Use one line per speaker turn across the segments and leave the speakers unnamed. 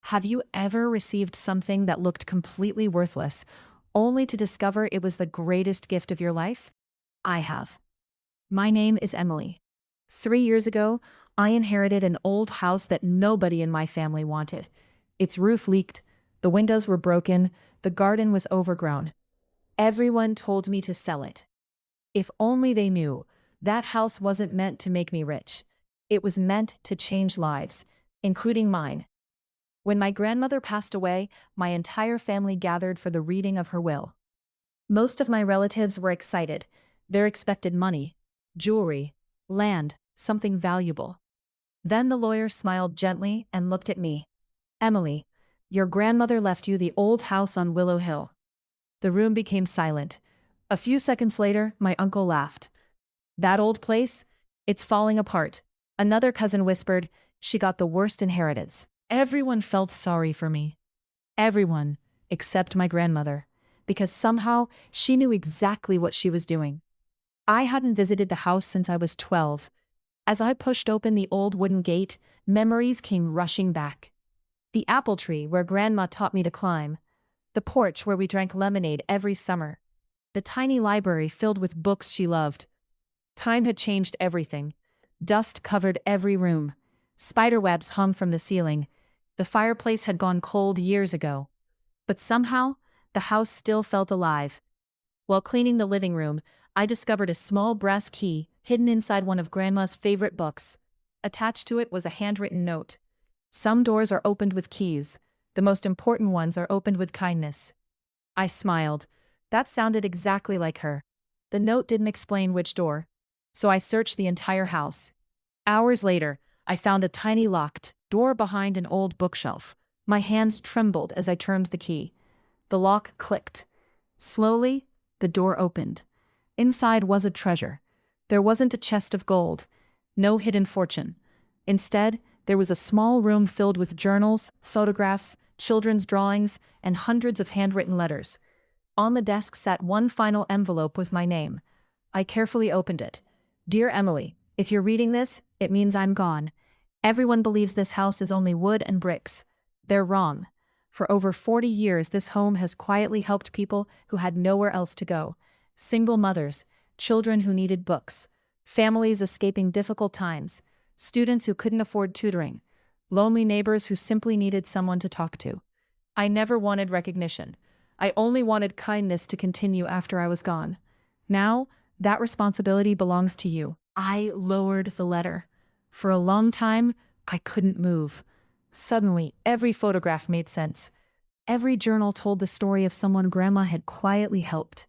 Have you ever received something that looked completely worthless, only to discover it was the greatest gift of your life? I have. My name is Emily. 3 years ago, I inherited an old house that nobody in my family wanted. Its roof leaked, the windows were broken, the garden was overgrown. Everyone told me to sell it. If only they knew, that house wasn't meant to make me rich. It was meant to change lives, including mine. When my grandmother passed away, my entire family gathered for the reading of her will. Most of my relatives were excited. They expected money, jewelry, land, something valuable. Then the lawyer smiled gently and looked at me. Emily, your grandmother left you the old house on Willow Hill. The room became silent. A few seconds later, my uncle laughed. That old place? It's falling apart. Another cousin whispered, she got the worst inheritance. Everyone felt sorry for me. Everyone, except my grandmother, because somehow she knew exactly what she was doing. I hadn't visited the house since I was 12. As I pushed open the old wooden gate, memories came rushing back. The apple tree where Grandma taught me to climb. The porch where we drank lemonade every summer. The tiny library filled with books she loved. Time had changed everything. Dust covered every room. Spiderwebs hung from the ceiling. The fireplace had gone cold years ago. But somehow, the house still felt alive. While cleaning the living room, I discovered a small brass key hidden inside one of Grandma's favorite books. Attached to it was a handwritten note. Some doors are opened with keys. The most important ones are opened with kindness. I smiled. That sounded exactly like her. The note didn't explain which door, so I searched the entire house. Hours later, I found a tiny locked door behind an old bookshelf. My hands trembled as I turned the key. The lock clicked. Slowly, the door opened. Inside was a treasure. There wasn't a chest of gold. No hidden fortune. Instead, there was a small room filled with journals, photographs, children's drawings, and hundreds of handwritten letters. On the desk sat one final envelope with my name. I carefully opened it. Dear Emily, if you're reading this, it means I'm gone. Everyone believes this house is only wood and bricks. They're wrong. For over 40 years, this home has quietly helped people who had nowhere else to go. Single mothers, children who needed books, families escaping difficult times, students who couldn't afford tutoring, lonely neighbors who simply needed someone to talk to. I never wanted recognition. I only wanted kindness to continue after I was gone. Now, that responsibility belongs to you. I lowered the letter. For a long time, I couldn't move. Suddenly, every photograph made sense. Every journal told the story of someone Grandma had quietly helped.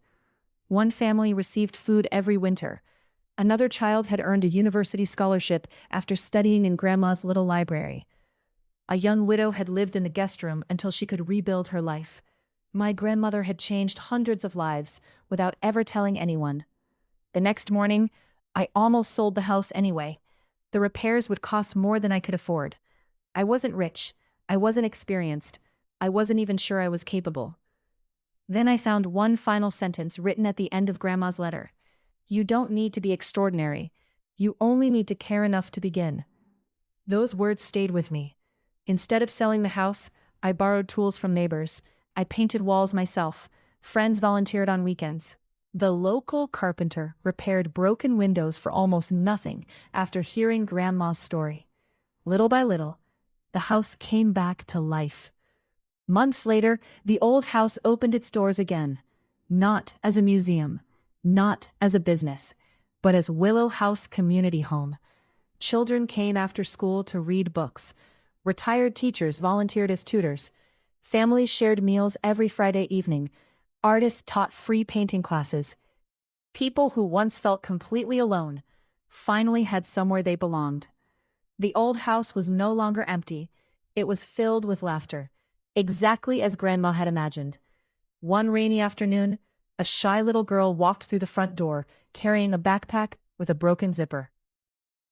One family received food every winter. Another child had earned a university scholarship after studying in Grandma's little library. A young widow had lived in the guest room until she could rebuild her life. My grandmother had changed hundreds of lives without ever telling anyone. The next morning, I almost sold the house anyway. The repairs would cost more than I could afford. I wasn't rich. I wasn't experienced. I wasn't even sure I was capable. Then I found one final sentence written at the end of Grandma's letter. You don't need to be extraordinary. You only need to care enough to begin. Those words stayed with me. Instead of selling the house, I borrowed tools from neighbors. I painted walls myself. Friends volunteered on weekends. The local carpenter repaired broken windows for almost nothing after hearing Grandma's story. Little by little, the house came back to life. Months later, the old house opened its doors again. Not as a museum, not as a business, but as Willow House Community Home. Children came after school to read books. Retired teachers volunteered as tutors. Families shared meals every Friday evening. Artists taught free painting classes. People who once felt completely alone finally had somewhere they belonged. The old house was no longer empty. It was filled with laughter, exactly as Grandma had imagined. One rainy afternoon, a shy little girl walked through the front door, carrying a backpack with a broken zipper.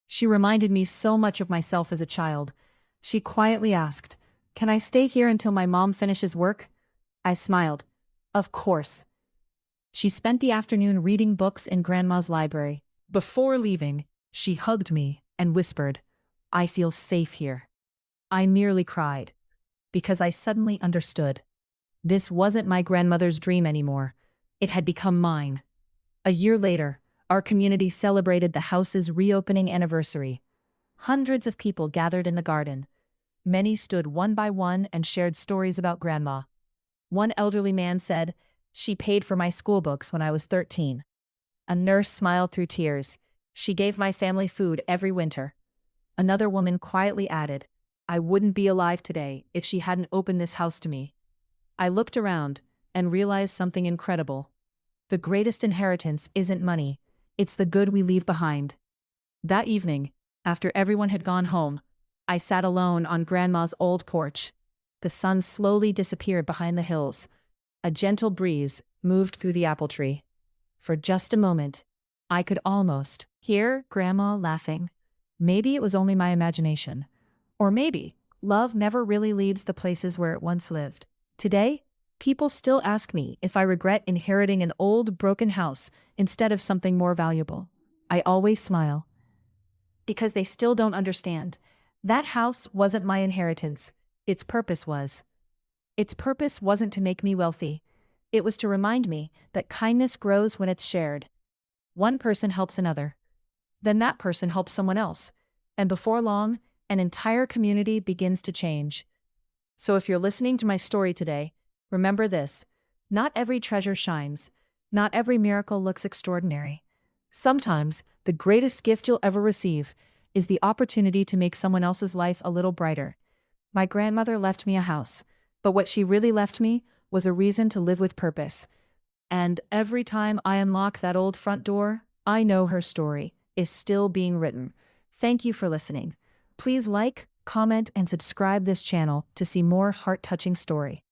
She reminded me so much of myself as a child. She quietly asked, "Can I stay here until my mom finishes work?" I smiled. Of course. She spent the afternoon reading books in Grandma's library. Before leaving, she hugged me and whispered, "I feel safe here." I nearly cried. because I suddenly understood. This wasn't my grandmother's dream anymore. It had become mine. A year later, our community celebrated the house's reopening anniversary. Hundreds of people gathered in the garden. Many stood one by one and shared stories about Grandma. One elderly man said, "She paid for my school books when I was 13. A nurse smiled through tears. "She gave my family food every winter." Another woman quietly added, "I wouldn't be alive today if she hadn't opened this house to me." I looked around and realized something incredible. The greatest inheritance isn't money, it's the good we leave behind. That evening, after everyone had gone home, I sat alone on Grandma's old porch. The sun slowly disappeared behind the hills. A gentle breeze moved through the apple tree. For just a moment, I could almost hear Grandma laughing. Maybe it was only my imagination. Or maybe love never really leaves the places where it once lived. Today, people still ask me if I regret inheriting an old, broken house instead of something more valuable. I always smile. Because they still don't understand. That house wasn't my inheritance. Its purpose was. Its purpose wasn't to make me wealthy. It was to remind me that kindness grows when it's shared. One person helps another. Then that person helps someone else. And before long, an entire community begins to change. So if you're listening to my story today, remember this: not every treasure shines. Not every miracle looks extraordinary. Sometimes, the greatest gift you'll ever receive is the opportunity to make someone else's life a little brighter. My grandmother left me a house, but what she really left me was a reason to live with purpose. And every time I unlock that old front door, I know her story is still being written. Thank you for listening. Please like, comment, and subscribe this channel to see more heart-touching story.